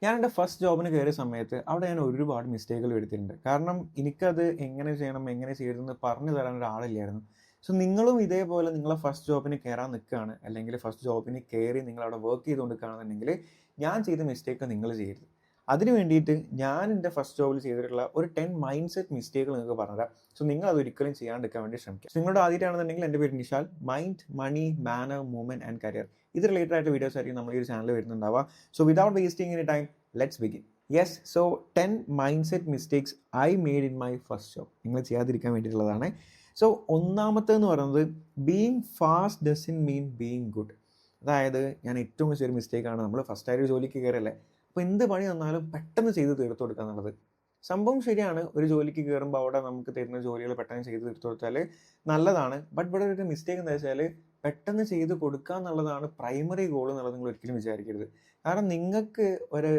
ഞാൻ എൻ്റെ ഫസ്റ്റ് ജോബിന് കയറിയ സമയത്ത് അവിടെ ഞാൻ ഒരുപാട് മിസ്റ്റേക്കുകൾ വരുത്തിയിട്ടുണ്ട്. കാരണം എനിക്കത് എങ്ങനെ ചെയ്യണം, എങ്ങനെ ചെയ്യരുതെന്ന് പറഞ്ഞു തരാൻ ഒരാളില്ലായിരുന്നു. സോ നിങ്ങളും ഇതേപോലെ നിങ്ങളെ ഫസ്റ്റ് ജോബിന് കയറാൻ നിൽക്കുകയാണ്, അല്ലെങ്കിൽ ഫസ്റ്റ് ജോബിന് കയറി നിങ്ങളവിടെ വർക്ക് ചെയ്തുകൊണ്ട് നിൽക്കുകയാണെന്നുണ്ടെങ്കിൽ ഞാൻ ചെയ്ത മിസ്റ്റേക്ക് നിങ്ങൾ ചെയ്യരുത്. അതിന് വേണ്ടിയിട്ട് ഞാൻ എൻ്റെ ഫസ്റ്റ് ജോബിൽ ചെയ്തിട്ടുള്ള ഒരു 10 മൈൻഡ് സെറ്റ് മിസ്റ്റേക്കുകൾ നിങ്ങൾക്ക് പറഞ്ഞുതരാം. സോ നിങ്ങൾ അത് ഒരിക്കലും ചെയ്യാണ്ടിരിക്കാൻ വേണ്ടി ശ്രമിക്കുക. നിങ്ങളുടെ ആദ്യമായിട്ടാണെന്നുണ്ടെങ്കിൽ എൻ്റെ പേര് Nishal. Mind, money, manner, movement and career ഇത് റിലേറ്റഡ് ആയിട്ട് വീഡിയോസ് ആയിരിക്കും നമ്മൾ ഈ ഒരു ചാനൽ വരുന്നുണ്ടാവുക. So without wasting any time, let's begin. Yes, so 10 mind set mistakes I made in my first job നിങ്ങൾ ചെയ്യാതിരിക്കാൻ വേണ്ടിയിട്ടുള്ളതാണ്. സോ ഒന്നാമത്തേന്ന് പറയുന്നത് being fast doesn't mean being good. അതായത് ഞാൻ ഏറ്റവും വലിയൊരു മിസ്റ്റേക്കാണ്, നമ്മൾ ഫസ്റ്റ് ആയിട്ട് ജോലിക്ക് കയറല്ലേ, അപ്പോൾ എന്ത് പണി തന്നാലും പെട്ടെന്ന് ചെയ്ത് തീർത്തു കൊടുക്കുക എന്നുള്ളത്. സംഭവം ശരിയാണ്, ഒരു ജോലിക്ക് കയറുമ്പോൾ അവിടെ നമുക്ക് തരുന്ന ജോലികൾ പെട്ടെന്ന് ചെയ്ത് തീർത്തു കൊടുത്താൽ നല്ലതാണ്. ബട്ട് ഇവിടെ ഒരു മിസ്റ്റേക്ക് എന്താ വെച്ചാൽ പെട്ടെന്ന് ചെയ്ത് കൊടുക്കുക എന്നുള്ളതാണ് പ്രൈമറി ഗോൾ എന്നുള്ളത് നിങ്ങൾ ഒരിക്കലും വിചാരിക്കരുത്. കാരണം നിങ്ങൾക്ക് ഒരു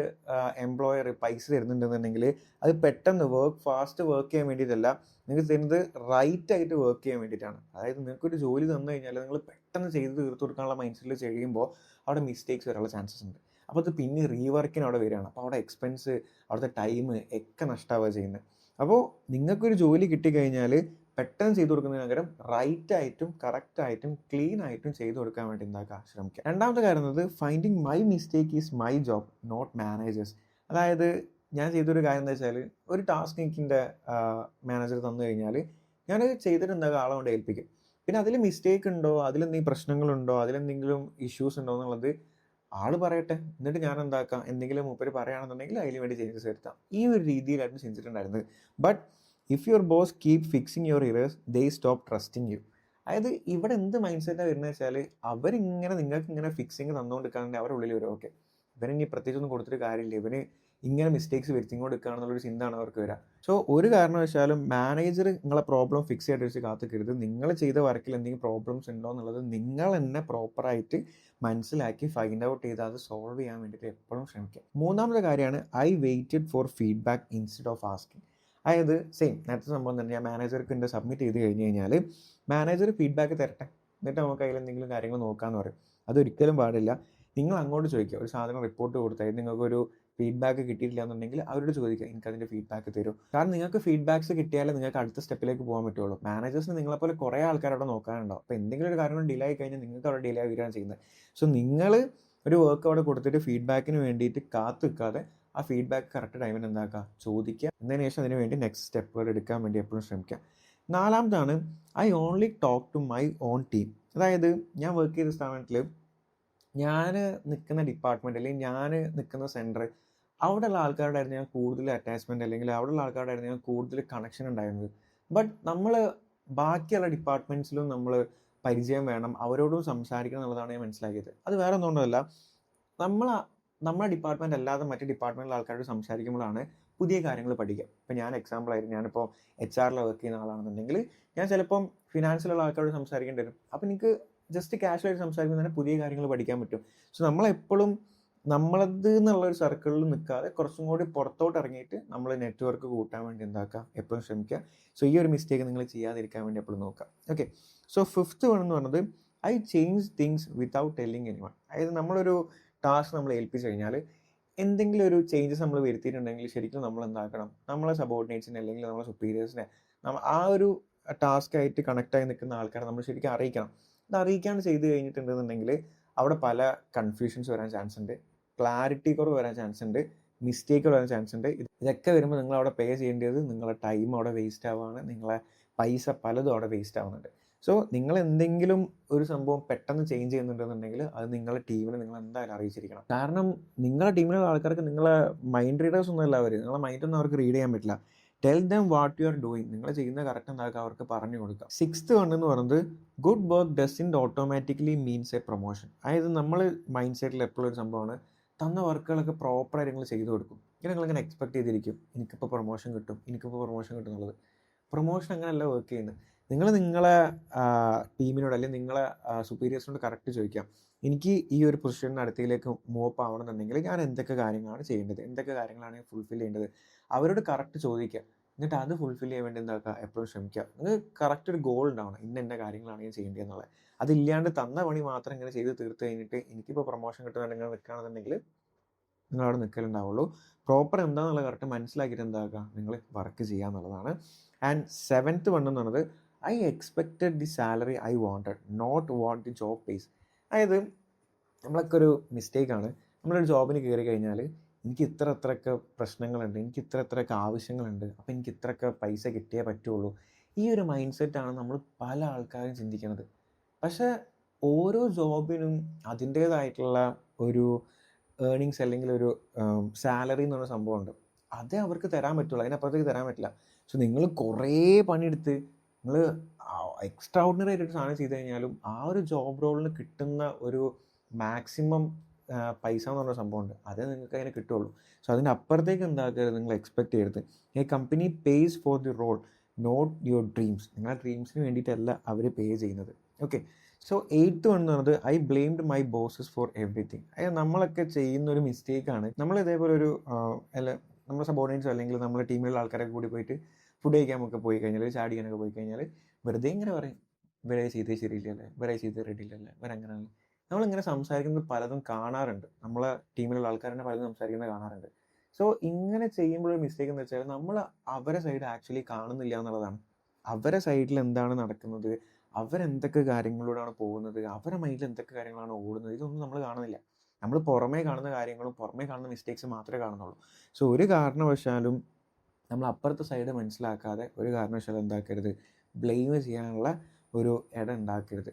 എംപ്ലോയർ പൈസ തരുന്നുണ്ടെന്നുണ്ടെങ്കിൽ അത് പെട്ടെന്ന് ഫാസ്റ്റ് വർക്ക് ചെയ്യാൻ വേണ്ടിയിട്ടല്ല, നിങ്ങൾക്ക് തരുന്നത് റൈറ്റ് ആയിട്ട് വർക്ക് ചെയ്യാൻ വേണ്ടിയിട്ടാണ്. അതായത് നിങ്ങൾക്കൊരു ജോലി തന്നു കഴിഞ്ഞാൽ നിങ്ങൾ പെട്ടെന്ന് ചെയ്ത് തീർത്തു കൊടുക്കാനുള്ള മൈൻഡ് സെറ്റിൽ ചെയ്യുമ്പോൾ അവിടെ മിസ്റ്റേക്സ് വരാനുള്ള ചാൻസസ് ഉണ്ട്. അപ്പോൾ അത് പിന്നെ റീവർക്കിന് അവിടെ വരികയാണ്. അപ്പോൾ അവിടെ എക്സ്പെൻസ്, അവിടുത്തെ ടൈം ഒക്കെ നഷ്ടമാവുക ചെയ്യുന്നത്. അപ്പോൾ നിങ്ങൾക്കൊരു ജോലി കിട്ടിക്കഴിഞ്ഞാൽ പെട്ടെന്ന് ചെയ്തു കൊടുക്കുന്നതിന് പകരം റൈറ്റായിട്ടും കറക്റ്റായിട്ടും ക്ലീൻ ആയിട്ടും ചെയ്തു കൊടുക്കാൻ വേണ്ടി എന്താക്കുക ശ്രമിക്കുക. രണ്ടാമത്തെ കാര്യം എന്നത് finding my mistake is my job, not managers. അതായത് ഞാൻ ചെയ്തൊരു കാര്യം എന്താ വെച്ചാൽ, ഒരു ടാസ്ക് എനിക്ക് എൻ്റെ മാനേജർ തന്നു കഴിഞ്ഞാൽ ഞാൻ ചെയ്തിട്ട് എന്താക്കുക ആളെ കൊണ്ട് ഏൽപ്പിക്കും. പിന്നെ അതിൽ മിസ്റ്റേക്ക് ഉണ്ടോ, അതിലെന്തെങ്കിലും പ്രശ്നങ്ങളുണ്ടോ, അതിലെന്തെങ്കിലും ഇഷ്യൂസ് ഉണ്ടോ എന്നുള്ളത് ആള് പറയട്ടെ, എന്നിട്ട് ഞാൻ എന്താക്കാം, എന്തെങ്കിലും മൂപ്പര് പറയുകയാണെന്നുണ്ടെങ്കിൽ അതിന് വേണ്ടി ചേഞ്ചസ് വരുത്താം. ഈ ഒരു രീതിയിലായിരുന്നു ചിന്തിച്ചിട്ടുണ്ടായിരുന്നത്. But if your boss keep fixing your errors they stop trusting you. അതായത് ഇവിടെ എന്ത് മൈൻഡ് സെറ്റാണ് വരുന്നത് വെച്ചാൽ, അവരിങ്ങനെ നിങ്ങൾക്ക് ഇങ്ങനെ ഫിക്സിങ് തന്നുകൊണ്ടിരിക്കുകയാണെങ്കിൽ അവരുടെ ഉള്ളിൽ വരും, ഓക്കെ ഇവനിനി പ്രത്യേകിച്ചൊന്നും കൊടുത്തിട്ട് കാര്യമില്ല, ഇവന് ഇങ്ങനെ മിസ്റ്റേക്സ് വരുത്തിക്കൊണ്ട് എടുക്കുകയാണെന്നുള്ളൊരു ചിന്തയാണ് അവർക്ക് വരിക. സോ ഒരു കാരണവശാലും മാനേജർ നിങ്ങളെ പ്രോബ്ലം ഫിക്സ് ചെയ്തിട്ട് വെച്ച് കാത്തിക്കരുത്. നിങ്ങൾ ചെയ്ത വർക്കിൽ എന്തെങ്കിലും പ്രോബ്ലംസ് ഉണ്ടോ എന്നുള്ളത് നിങ്ങൾ തന്നെ പ്രോപ്പറായിട്ട് മനസ്സിലാക്കി ഫൈൻഡ് ഔട്ട് ചെയ്ത് അത് സോൾവ് ചെയ്യാൻ വേണ്ടിയിട്ട് എപ്പോഴും ശ്രമിക്കുക. മൂന്നാമത്തെ കാര്യമാണ് I waited for feedback instead of asking. അതായത് സെയിം നേരത്തെ സംഭവം തന്നെ, ഞാൻ മാനേജർക്ക് എൻ്റെ സബ്മിറ്റ് ചെയ്ത് കഴിഞ്ഞ് കഴിഞ്ഞാൽ മാനേജർ ഫീഡ്ബാക്ക് തരട്ടെ, എന്നിട്ട് നമുക്ക് അതിൽ എന്തെങ്കിലും കാര്യങ്ങൾ നോക്കാമെന്ന് പറയും. അതൊരിക്കലും പാടില്ല. നിങ്ങൾ അങ്ങോട്ട് ചോദിക്കുക, ഒരു സാധനം റിപ്പോർട്ട് കൊടുത്താൽ നിങ്ങൾക്കൊരു ഫീഡ്ബാക്ക് കിട്ടിയിട്ടില്ല എന്നുണ്ടെങ്കിൽ അവരോട് ചോദിക്കുക, എനിക്കതിൻ്റെ ഫീഡ്ബാക്ക് തരും. കാരണം നിങ്ങൾക്ക് ഫീഡ്ബാക്ക്സ് കിട്ടിയാലേ നിങ്ങൾക്ക് അടുത്ത സ്റ്റെപ്പിലേക്ക് പോകാൻ പറ്റുള്ളൂ. മാനേജേഴ്സിന് നിങ്ങളെപ്പോലെ കുറേ ആൾക്കാരവിടെ നോക്കാനുണ്ടാവും. അപ്പോൾ എന്തെങ്കിലും ഒരു കാര്യം ഡിലേ ആയി കഴിഞ്ഞാൽ നിങ്ങൾക്ക് അവിടെ ഡിലേ ആവുകയാണ് ചെയ്യുന്നത്. സോ നിങ്ങൾ ഒരു വർക്ക് അവിടെ കൊടുത്തിട്ട് ഫീഡ്ബാക്കിന് വേണ്ടിയിട്ട് കാത്തു നിൽക്കാതെ ആ ഫീഡ്ബാക്ക് കറക്റ്റ് ടൈമിന് എന്താക്കുക, ചോദിക്കുക. എന്നതിന് ശേഷം അതിന് വേണ്ടി നെക്സ്റ്റ് സ്റ്റെപ്പുകൾ എടുക്കാൻ വേണ്ടി എപ്പോഴും ശ്രമിക്കുക. നാലാമതാണ് I only talk to my own team. അതായത് ഞാൻ വർക്ക് ചെയ്ത സ്ഥാപനത്തിൽ ഞാൻ നിൽക്കുന്ന ഡിപ്പാർട്ട്മെൻറ്റ് അല്ലെങ്കിൽ ഞാൻ നിൽക്കുന്ന സെൻറ്റർ, അവിടെയുള്ള ആൾക്കാരോടായിരുന്നു ഞാൻ കൂടുതൽ അറ്റാച്ച്മെൻറ്റ്, അല്ലെങ്കിൽ അവിടെയുള്ള ആൾക്കാരോടായിരുന്നു ഞാൻ കൂടുതൽ കണക്ഷൻ ഉണ്ടായിരുന്നത്. ബട്ട് നമ്മൾ ബാക്കിയുള്ള ഡിപ്പാർട്ട്മെൻറ്റ്സിലും നമ്മൾ പരിചയം വേണം, അവരോടും സംസാരിക്കണം എന്നുള്ളതാണ് ഞാൻ മനസ്സിലാക്കിയത്. അത് വേറെ ഒന്നുകൊണ്ടല്ല, നമ്മളെ ഡിപ്പാർട്ട്മെൻറ്റ് അല്ലാതെ മറ്റ് ഡിപ്പാർട്ട്മെൻറ്റിലെ ആൾക്കാരോട് സംസാരിക്കുമ്പോഴാണ് പുതിയ കാര്യങ്ങൾ പഠിക്കുക. ഇപ്പോൾ ഞാൻ എക്സാമ്പിളായിരുന്നു, ഞാനിപ്പോൾ HR വർക്ക് ചെയ്യുന്ന ആളാണെന്നുണ്ടെങ്കിൽ ഞാൻ ചിലപ്പം ഫിനാൻസിലുള്ള ആൾക്കാരോട് സംസാരിക്കേണ്ടി വരും. അപ്പോൾ എനിക്ക് ജസ്റ്റ് കാഷ്വലായിട്ട് സംസാരിക്കുമ്പോൾ തന്നെ പുതിയ കാര്യങ്ങൾ പഠിക്കാൻ പറ്റും. സോ നമ്മളെപ്പോഴും നമ്മളത് എന്നുള്ളൊരു സർക്കിളിൽ നിൽക്കാതെ കുറച്ചും കൂടി പുറത്തോട്ട് ഇറങ്ങിയിട്ട് നമ്മൾ നെറ്റ്വർക്ക് കൂട്ടാൻ വേണ്ടി എന്താക്കുക എപ്പോഴും ശ്രമിക്കുക. സോ ഈ ഒരു മിസ്റ്റേക്ക് നിങ്ങൾ ചെയ്യാതിരിക്കാൻ വേണ്ടി എപ്പോഴും നോക്കുക. ഓക്കെ, സോ ഫിഫ്ത്ത് വൺ എന്ന് പറയുന്നത് I change things without telling anyone. അതായത് നമ്മളൊരു ടാസ്ക് നമ്മൾ ഏൽപ്പിച്ച് കഴിഞ്ഞാൽ എന്തെങ്കിലും ഒരു ചേഞ്ചസ് നമ്മൾ വരുത്തിയിട്ടുണ്ടെങ്കിൽ ശരിക്കും നമ്മൾ എന്താക്കണം, നമ്മളെ സബോർഡിനേറ്റ്സിനെ അല്ലെങ്കിൽ നമ്മളെ സുപ്പീരിയേഴ്സിനെ ആ ഒരു ടാസ്ക്കായിട്ട് കണക്റ്റായി നിൽക്കുന്ന ആൾക്കാരെ നമ്മൾ ശരിക്കും അറിയിക്കണം. ഇത് അറിയിക്കാണ്ട് ചെയ്ത് കഴിഞ്ഞിട്ടുണ്ടെന്നുണ്ടെങ്കിൽ അവിടെ പല കൺഫ്യൂഷൻസ് വരാൻ ചാൻസ് ഉണ്ട്, ക്ലാരിറ്റി കുറവ് വരാൻ ചാൻസ് ഉണ്ട്, മിസ്റ്റേക്ക് വരാൻ ചാൻസ് ഉണ്ട്. ഇതൊക്കെ വരുമ്പോൾ നിങ്ങൾ അവിടെ പേ ചെയ്യേണ്ടത് നിങ്ങളെ ടൈം അവിടെ വേസ്റ്റ് ആവുകയാണ്, നിങ്ങളെ പൈസ പലതും അവിടെ വേസ്റ്റ് ആവുന്നുണ്ട്. സോ നിങ്ങൾ എന്തെങ്കിലും ഒരു സംഭവം പെട്ടെന്ന് ചേഞ്ച് ചെയ്യുന്നുണ്ടെന്നുണ്ടെങ്കിൽ അത് നിങ്ങളുടെ ടീമിനെ നിങ്ങൾ എന്തായാലും അറിയിച്ചിരിക്കണം. കാരണം നിങ്ങളുടെ ടീമിലുള്ള ആൾക്കാർക്ക് നിങ്ങളെ മൈൻഡ് റീഡേഴ്സ് ഒന്നും അല്ല അവർ, നിങ്ങളെ മൈൻഡൊന്നും അവർക്ക് റീഡ് ചെയ്യാൻ പറ്റില്ല. Tell them what you are doing. നിങ്ങൾ ചെയ്യുന്ന കറക്റ്റ് എന്താക്കുക അവർക്ക് പറഞ്ഞു കൊടുക്കുക. സിക്സ്ത് വൺ എന്ന് പറയുന്നത് good work doesn't automatically means A promotion. അതായത് നമ്മൾ മൈൻഡ് സെറ്റിൽ എപ്പോഴും ഒരു സംഭവമാണ്, തന്ന വർക്കുകളൊക്കെ പ്രോപ്പറായിട്ട് നിങ്ങൾ ചെയ്തു കൊടുക്കും. നിങ്ങളിങ്ങനെ എക്സ്പെക്ട് ചെയ്തിരിക്കും എനിക്കിപ്പോൾ പ്രൊമോഷൻ കിട്ടും എന്നുള്ളത്. പ്രൊമോഷൻ അങ്ങനെയല്ല വർക്ക് ചെയ്യുന്നത്. നിങ്ങളെ ടീമിനോട് അല്ലെങ്കിൽ നിങ്ങളെ സുപ്പീരിയേഴ്സിനോട് കറക്റ്റ് ചോദിക്കാം, എനിക്ക് ഈ ഒരു പൊസിഷനിന് അടുത്തേക്ക് മൂവ് ആവണമെന്നുണ്ടെങ്കിൽ ഞാൻ എന്തൊക്കെ കാര്യങ്ങളാണ് ചെയ്യേണ്ടത്, എന്തൊക്കെ കാര്യങ്ങളാണ് ഫുൾഫിൽ ചെയ്യേണ്ടത്, അവരോട് കറക്റ്റ് ചോദിക്കുക. എന്നിട്ട് അത് ഫുൾഫിൽ ചെയ്യാൻ വേണ്ടി എന്താക്കുക എപ്പോഴും ശ്രമിക്കുക. നിങ്ങൾക്ക് കറക്റ്റ് ഒരു ഗോൾ ഉണ്ടാവണം, ഇന്ന കാര്യങ്ങളാണ് ഞാൻ ചെയ്യേണ്ടത് എന്നുള്ളത്. അതില്ലാണ്ട് തന്ന പണി മാത്രം ഇങ്ങനെ ചെയ്ത് തീർത്ത് കഴിഞ്ഞിട്ട് എനിക്കിപ്പോൾ പ്രൊമോഷൻ കിട്ടുന്നുണ്ടെങ്കിൽ നിൽക്കുകയാണെന്നുണ്ടെങ്കിൽ നിങ്ങളവിടെ നിൽക്കലുണ്ടാവുള്ളൂ. പ്രോപ്പർ എന്താണെന്നുള്ളത് കറക്റ്റ് മനസ്സിലാക്കിയിട്ട് എന്താക്കുക, നിങ്ങൾ വർക്ക് ചെയ്യുക എന്നുള്ളതാണ്. ആൻഡ് 7th വൺ എന്ന് പറയുന്നത് I expected the salary I wanted not what the job pays. അതായത് നമ്മളൊക്കെ ഒരു മിസ്റ്റേക്കാണ്, നമ്മളൊരു ജോബിന് കയറി കഴിഞ്ഞാൽ എനിക്ക് ഇത്രയൊക്കെ പ്രശ്നങ്ങളുണ്ട്, എനിക്ക് ഇത്രയൊക്കെ ആവശ്യങ്ങളുണ്ട്, അപ്പോൾ എനിക്ക് ഇത്രയൊക്കെ പൈസ കിട്ടിയേ പറ്റുള്ളൂ. ഈ ഒരു മൈൻഡ് സെറ്റാണ് നമ്മൾ പല ആൾക്കാരും ചിന്തിക്കുന്നത്. പക്ഷേ ഓരോ ജോബിനും അതിൻ്റേതായിട്ടുള്ള ഒരു ഏർണിങ്സ് അല്ലെങ്കിൽ ഒരു സാലറി എന്ന് പറഞ്ഞ സംഭവമുണ്ട്. അതേ അവർക്ക് തരാൻ പറ്റുള്ളൂ, അതിനപ്പുറത്തേക്ക് തരാൻ പറ്റില്ല. സോ നിങ്ങൾ കുറേ പണിയെടുത്ത് നിങ്ങൾ എക്സ്ട്രാ ഓർഡിനറി ആയിട്ടൊരു സാധനം ചെയ്ത് കഴിഞ്ഞാലും ആ ഒരു ജോബ് റോളിന് കിട്ടുന്ന ഒരു മാക്സിമം പൈസ എന്ന് പറഞ്ഞ സംഭവമുണ്ട്, അതേ നിങ്ങൾക്ക് അതിന് കിട്ടുള്ളൂ. സോ അതിൻ്റെ അപ്പുറത്തേക്ക് എന്താക്കരുത്, നിങ്ങൾ എക്സ്പെക്ട് ചെയ്യരുത്. A company pays for the role not your dreams. നിങ്ങളുടെ ഡ്രീംസിന് വേണ്ടിയിട്ടല്ല അവർ പേ ചെയ്യുന്നത്. ഓക്കെ. സോ 8th വൺ എന്ന് പറയുന്നത് I blamed my bosses four everything. അതായത് നമ്മളൊക്കെ ചെയ്യുന്ന ഒരു മിസ്റ്റേക്കാണ്. നമ്മൾ ഇതേപോലെ ഒരു നമ്മുടെ സബോർഡിനേറ്റ്സോ അല്ലെങ്കിൽ നമ്മുടെ ടീമിലുള്ള ആൾക്കാരൊക്കെ കൂടി പോയിട്ട് ഫുഡ് കഴിക്കാനൊക്കെ പോയി കഴിഞ്ഞാൽ, ചാടിക്കാനൊക്കെ പോയി കഴിഞ്ഞാൽ വെറുതെ ഇങ്ങനെ പറയും, ഇവരെ ചെയ്ത് ശരിയില്ലല്ലേ, ഇവരെ ചെയ്ത് റെഡിയില്ലല്ലേ, ഇവരങ്ങനെയാണ്. നമ്മളിങ്ങനെ സംസാരിക്കുന്നത് പലതും കാണാറുണ്ട്, നമ്മളെ ടീമിലുള്ള ആൾക്കാർ തന്നെ പലതും സംസാരിക്കുന്നത് കാണാറുണ്ട്. സോ ഇങ്ങനെ ചെയ്യുമ്പോഴൊരു മിസ്റ്റേക്ക് എന്ന് വെച്ചാൽ നമ്മൾ അവരെ സൈഡ് ആക്ച്വലി കാണുന്നില്ല എന്നുള്ളതാണ്. അവരെ സൈഡിൽ എന്താണ് നടക്കുന്നത്, അവരെന്തൊക്കെ കാര്യങ്ങളിലൂടെയാണ് പോകുന്നത്, അവരുടെ മൈൻഡിൽ എന്തൊക്കെ കാര്യങ്ങളാണ് ഓടുന്നത്, ഇതൊന്നും നമ്മൾ കാണുന്നില്ല. നമ്മൾ പുറമേ കാണുന്ന കാര്യങ്ങളും പുറമേ കാണുന്ന മിസ്റ്റേക്സ് മാത്രമേ കാണുന്നുള്ളൂ. സോ ഒരു കാരണവശാലും നമ്മൾ അപ്പുറത്തെ സൈഡ് മനസ്സിലാക്കാതെ ഒരു കാരണവശാലും എന്താക്കരുത്, ബ്ലെയിം ചെയ്യാനുള്ള ഒരു ഇടം ഉണ്ടാക്കരുത്.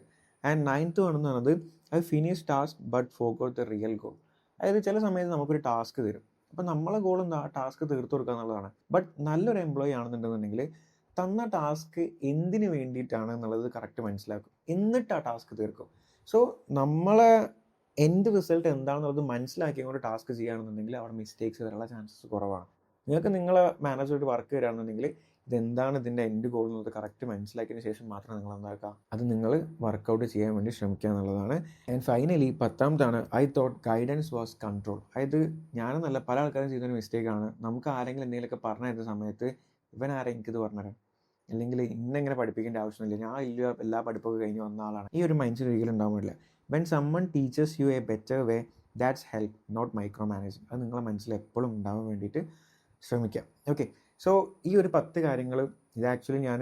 ആൻഡ് 9th വൺ എന്ന് പറയുന്നത് I finish task but forgot the real goal. അതായത് ചില സമയത്ത് നമുക്കൊരു ടാസ്ക് തരും, അപ്പോൾ നമ്മളെ ഗോൾ എന്താ, ടാസ്ക് തീർത്തു കൊടുക്കുക എന്നുള്ളതാണ്. ബട്ട് നല്ലൊരു എംപ്ലോയി ആണെന്നുണ്ടെന്നുണ്ടെങ്കിൽ തന്ന ടാസ്ക് എന്തിനു വേണ്ടിയിട്ടാണ് എന്നുള്ളത് കറക്റ്റ് മനസ്സിലാക്കും, എന്നിട്ട് ആ ടാസ്ക് തീർക്കും. സോ നമ്മളെ എൻഡ് റിസൾട്ട് എന്താണെന്നുള്ളത് മനസ്സിലാക്കിയ ടാസ്ക് ചെയ്യുകയാണെന്നുണ്ടെങ്കിൽ അവിടെ മിസ്റ്റേക്സ് വരാനുള്ള ചാൻസസ് കുറവാണ്. നിങ്ങൾക്ക് നിങ്ങളെ മാനേജറായിട്ട് വർക്ക് തരാണെന്നുണ്ടെങ്കിൽ ഇതെന്താണ് ഇതിൻ്റെ എൻഡ് ഗോൾ എന്നുള്ളത് കറക്റ്റ് മനസ്സിലാക്കിയതിന് ശേഷം മാത്രം നിങ്ങൾ എന്താക്കുക, അത് നിങ്ങൾ വർക്കൗട്ട് ചെയ്യാൻ വേണ്ടി ശ്രമിക്കുക എന്നുള്ളതാണ്. And finally 10th I thought guidance was control. അതായത് ഞാനെന്നല്ല, പല ആൾക്കാരും ചെയ്യുന്നൊരു മിസ്റ്റേക്കാണ്, നമുക്ക് ആരെങ്കിലും എന്തെങ്കിലുമൊക്കെ പറഞ്ഞു തരുന്ന സമയത്ത് ഇവൻ ആരെ എനിക്കിത് പറഞ്ഞുതരാം, അല്ലെങ്കിൽ ഇന്നെങ്ങനെ പഠിപ്പിക്കേണ്ട ആവശ്യമില്ല, ഞാൻ എല്ലാ പഠിപ്പൊക്കെ കഴിഞ്ഞ് വന്ന ആളാണ്, ഈ ഒരു മൈൻഡ് സെറ്റ് ഒരിക്കലും ഉണ്ടാവാൻ പറ്റില്ല. When someone teaches you a better way that's help not micro managing. അത് നിങ്ങളുടെ മനസ്സിൽ എപ്പോഴും ഉണ്ടാവാൻ വേണ്ടിയിട്ട് ശ്രമിക്കാം. ഓക്കെ. സോ ഈ ഒരു 10 കാര്യങ്ങൾ ഇത് ആക്ച്വലി ഞാൻ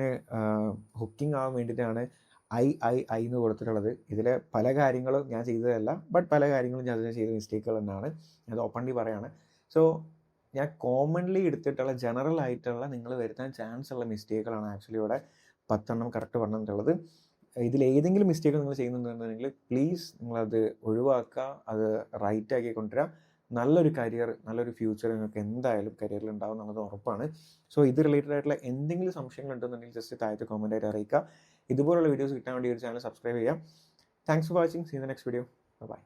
ഹുക്കിംഗ് ആവാൻ വേണ്ടിയിട്ടാണ് ഐ എന്ന് കൊടുത്തിട്ടുള്ളത്. ഇതിൽ പല കാര്യങ്ങളും ഞാൻ ചെയ്തതല്ല, ബട്ട് പല കാര്യങ്ങളും ഞാൻ ചെയ്ത മിസ്റ്റേക്കുകൾ തന്നെയാണ്, അത് ഓപ്പൺലി പറയാണ്. സോ ഞാൻ കോമൺലി എടുത്തിട്ടുള്ള ജനറൽ ആയിട്ടുള്ള നിങ്ങൾ വരുത്താൻ ചാൻസ് ഉള്ള മിസ്റ്റേക്കുകളാണ് ആക്ച്വലി ഇവിടെ 10 കറക്റ്റ് പറഞ്ഞിട്ടുള്ളത്. ഇതിലേതെങ്കിലും മിസ്റ്റേക്ക് നിങ്ങൾ ചെയ്യുന്നുണ്ടെന്നുണ്ടെങ്കിൽ പ്ലീസ് നിങ്ങളത് ഒഴിവാക്കുക, അത് റൈറ്റ് ആക്കി കൊണ്ടുവരിക. നല്ലൊരു കരിയർ, നല്ലൊരു ഫ്യൂച്ചർ നിങ്ങൾക്ക് എന്തായാലും കരിയറിൽ ഉണ്ടാവും എന്നുള്ളത് ഉറപ്പാണ്. സോ ഇത് റിലേറ്റഡ് ആയിട്ടുള്ള എന്തെങ്കിലും സംശയങ്ങൾ ഉണ്ടെന്നുണ്ടെങ്കിൽ ജസ്റ്റ് താഴത്തെ കമൻ്റ് ആയിട്ട് അറിയിക്കുക. ഇതുപോലുള്ള വീഡിയോസ് കിട്ടാൻ വേണ്ടി ഒരു ചാനൽ സബ്സ്ക്രൈബ് ചെയ്യാം. Thanks for watching. See in the next video. By.